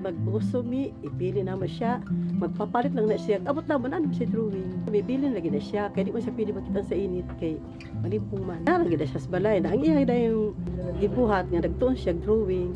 magbuso mi, ipili naman siya, magpapalit lang na siya, abot naman ano siya drawing. Bibilin lagi na siya, kaya di mo siya pili makitan sa init, kay malimpong man. Lagi na siya sa balay, na ang iya na yung gibuhat nga, nagtuon siya drawing.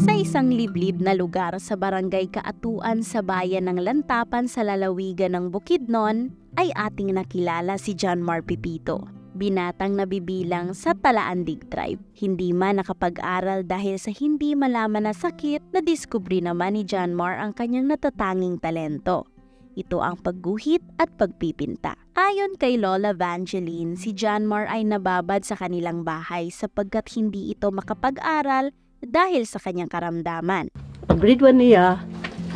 Sa isang liblib na lugar sa barangay Kaatuan sa bayan ng Lantapan sa lalawigan ng Bukidnon, ay ating nakilala si John Mar Pipito. Binatang nabibilang sa Talaandig Tribe. Hindi man nakapag-aral dahil sa hindi malaman na sakit, nadiskubre naman ni John Mar ang kanyang natatanging talento. Ito ang pagguhit at pagpipinta. Ayon kay Lola Vangeline, si John Mar ay nababad sa kanilang bahay sapagkat hindi ito makapag-aral dahil sa kanyang karamdaman. Pag grade 1 niya,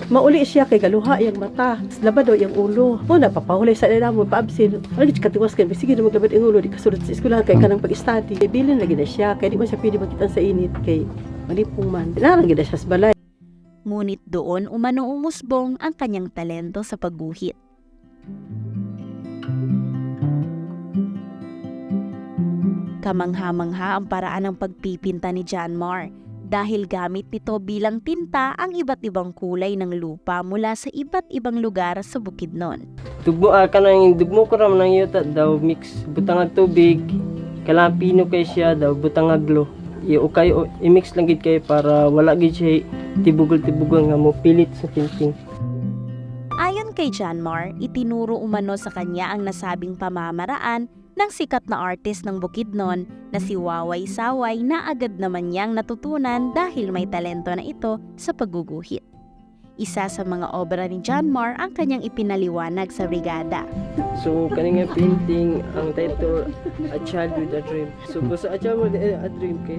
mauli siya kay galuha iyang mata, labado iyang ulo. O napapahulay sa ila mo, paabsin. Ano di katiwas ka, sige na maglabad iyang ulo, di kasulot sa eskwelahan kay kanang pag-study. Bilin lagi na siya, kaya di mo siya pwede makitan sa init, kay malipong man. Narang na siya sa balay. Ngunit doon umano umusbong ang kanyang talento sa pagguhit. Kamangha-mangha ang paraan ng pagpipinta ni John Mar dahil gamit nito bilang tinta ang iba't ibang kulay ng lupa mula sa iba't ibang lugar sa Bukidnon. Dugmo kanang dugmo ko ram nang yuta daw mix butang ag tubig, kalampino kay siya daw butang ag glue. Okay, i-mix lang gid kay para wala gid siya tibugol-tibugol nga mo pilit sa painting. Ayon kay John Mar, itinuro umano sa kanya ang nasabing pamamaraan ng sikat na artist ng Bukidnon na si Waway Saway na agad naman niyang natutunan dahil may talento na ito sa pagguguhit. Isa sa mga obra ni John Mar ang kanyang ipinaliwanag sa brigada. So kaning nga painting ang title A Child with a Dream. So sa A Child with a Dream kay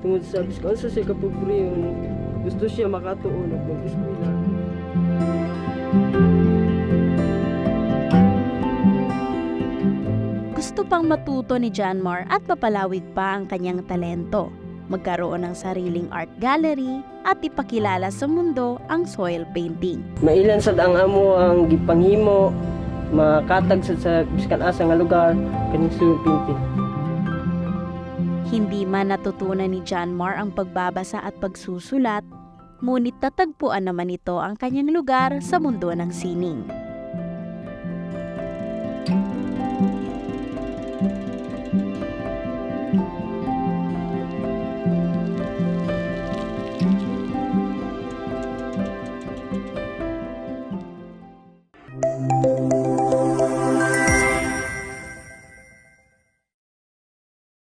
tungod sa biskon sa siya kapugriyon gusto siya makatuon og mag-eskwela. Gusto pang matuto ni John Mar at mapalawig pa ang kanyang talento, magkaroon ng sariling art gallery at ipakilala sa mundo ang soil painting. Mailan sad ang amo ang gipanghimo makatag sa biskan asa nga lugar kaning soil painting. Hindi man natutunan ni John Mar ang pagbabasa at pagsusulat, ngunit tatagpuan naman ito ang kanyang lugar sa mundo ng sining.